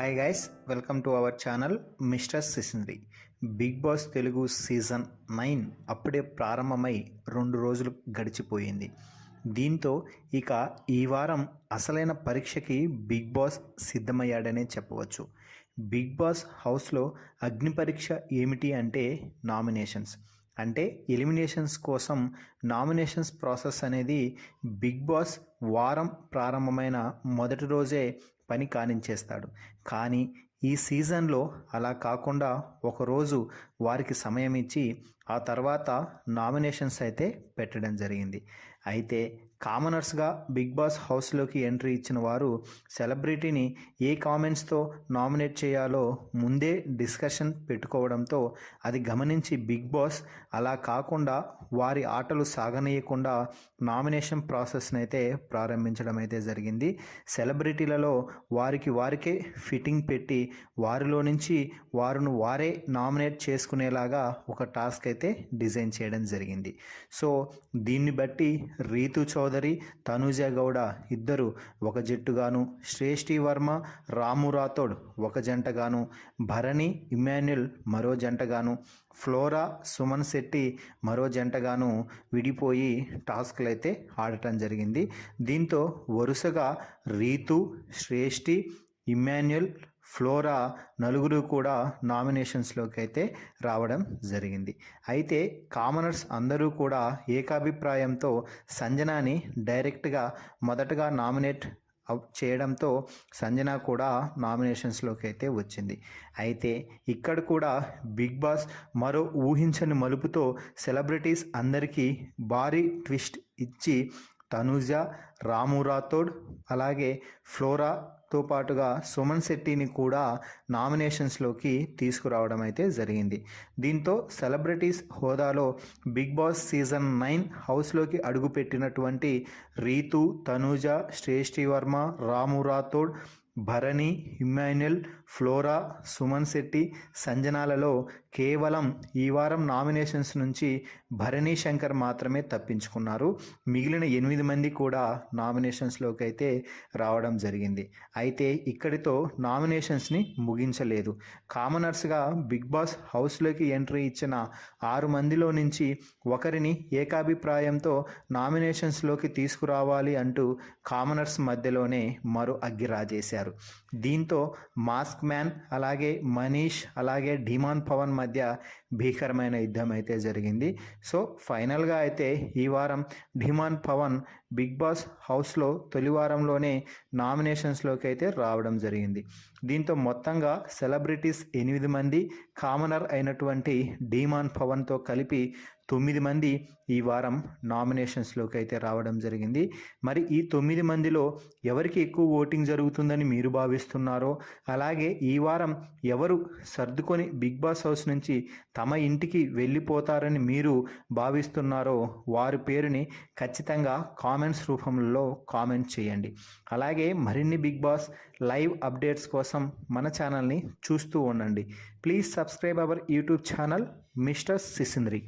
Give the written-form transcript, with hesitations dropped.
Hi guys, welcome to our channel mister Sisindri. Bigg Boss Telugu season 9 అప్పుడే ప్రారంభమై 2 రోజులు గడిచిపోయింది. దీంతో ఇక ఈ వారం అసలైన పరీక్షకి బిగ్ బాస్ సిద్ధమయ్యాడనే చెప్పవచ్చు. బిగ్ బాస్ హౌస్లో అగ్ని పరీక్ష ఏమిటి అంటే నామినేషన్స్. అంటే ఎలిమినేషన్స్ కోసం నామినేషన్స్ ప్రాసెస్ అనేది బిగ్ బాస్ వారం ప్రారంభమైన మొదటి రోజే పని కానించేస్తాడు. కానీ ఈ సీజన్లో అలా కాకుండా ఒకరోజు వారికి సమయం ఇచ్చి ఆ తర్వాత నామినేషన్స్ అయితే పెట్టడం జరిగింది. అయితే కామనర్స్గా బిగ్ బాస్ హౌస్లోకి ఎంట్రీ ఇచ్చిన వారు సెలబ్రిటీని ఏ కామెంట్స్తో నామినేట్ చేయాలో ముందే డిస్కషన్ పెట్టుకోవడంతో అది గమనించి బిగ్ బాస్ అలా కాకుండా వారి ఆటలు సాగనీయకుండా నామినేషన్ ప్రాసెస్ని అయితే ప్రారంభించడం అయితే జరిగింది. సెలబ్రిటీలలో వారికే ఫిట్టింగ్ పెట్టి వారిలో నుంచి వారే నామినేట్ చేసుకునేలాగా ఒక టాస్క్ అయితే డిజైన్ చేయడం జరిగింది. సో దీన్ని బట్టి రీతు చౌదరి, తనూజ గౌడ ఇద్దరు ఒక జట్టుగాను, శ్రేష్ఠి వర్మ, రాము రాథోడ్ ఒక జంటగాను, భరణి, ఇమాన్యుల్ మరో జంటగాను, ఫ్లోరా, సుమన్ శెట్టి మరో జంటగాను విడిపోయి టాస్క్లు అయితే ఆడటం జరిగింది. దీంతో వరుసగా రీతు, శ్రేష్ఠి, ఇమాన్యుల్, ఫ్లోరా నలుగురు కూడా నామినేషన్స్లోకి అయితే రావడం జరిగింది. అయితే కామనర్స్ అందరూ కూడా ఏకాభిప్రాయంతో సంజనాని డైరెక్ట్గా మొదటగా నామినేట్ చేయడంతో సంజన కూడా నామినేషన్స్లోకి అయితే వచ్చింది. అయితే ఇక్కడ కూడా బిగ్ బాస్ మరో ఊహించని మలుపుతో సెలబ్రిటీస్ అందరికీ భారీ ట్విస్ట్ ఇచ్చి తనూజ, రాము రాథోడ్ అలాగే ఫ్లోరాతో పాటుగా సుమన్ శెట్టిని కూడా నామినేషన్స్లోకి తీసుకురావడం అయితే జరిగింది. దీంతో సెలబ్రిటీస్ హోదాలో బిగ్ బాస్ సీజన్ 9 హౌస్లోకి అడుగుపెట్టినటువంటి రీతు, తనూజ, శ్రేష్ఠి వర్మ, రాము రాథోడ్, భరణి, ఇమాన్యుల్, ఫ్లోరా, సుమన్ శెట్టి, సంజనాలలో కేవలం ఈ వారం నామినేషన్స్ నుంచి భరణి శంకర్ మాత్రమే తప్పించుకున్నారు. మిగిలిన 8 మంది కూడా నామినేషన్స్లోకి అయితే రావడం జరిగింది. అయితే ఇక్కడితో నామినేషన్స్ని ముగించలేదు. కామనర్స్గా బిగ్ బాస్ హౌస్లోకి ఎంట్రీ ఇచ్చిన 6 మందిలో నుంచి ఒకరిని ఏకాభిప్రాయంతో నామినేషన్స్లోకి తీసుకురావాలి అంటూ కామనర్స్ మధ్యలోనే మరో అగ్గి రాజేశారు. దీంతో మాస్క్ మ్యాన్ అలాగే మనీష్ అలాగే డిమాన్ పవన్ మధ్య భీకరమైన యుద్ధం అయితే జరిగింది. సో ఫైనల్గా అయితే ఈ వారం డిమాన్ పవన్ బిగ్ బాస్ హౌస్లో తొలి వారంలోనే నామినేషన్స్లోకి అయితే రావడం జరిగింది. దీంతో మొత్తంగా సెలబ్రిటీస్ 8 మంది, కామనర్ అయినటువంటి డిమాన్ పవన్తో కలిపి 9 మంది ఈ వారం నామినేషన్స్లోకి అయితే రావడం జరిగింది. మరి ఈ 9 మందిలో ఎవరికి ఎక్కువ ఓటింగ్ జరుగుతుందని మీరు భావిస్తున్నారో, అలాగే ఈ వారం ఎవరు సర్దుకొని బిగ్ బాస్ హౌస్ నుంచి తమ ఇంటికి వెళ్ళిపోతారని మీరు భావిస్తున్నారో వారి పేరుని ఖచ్చితంగా కామెంట్స్ రూపంలో కామెంట్ చేయండి. అలాగే మరిన్ని బిగ్ బాస్ లైవ్ అప్డేట్స్ కోసం మన ఛానల్ని చూస్తూ ఉండండి. Please subscribe our YouTube channel mister సిసింద్రి.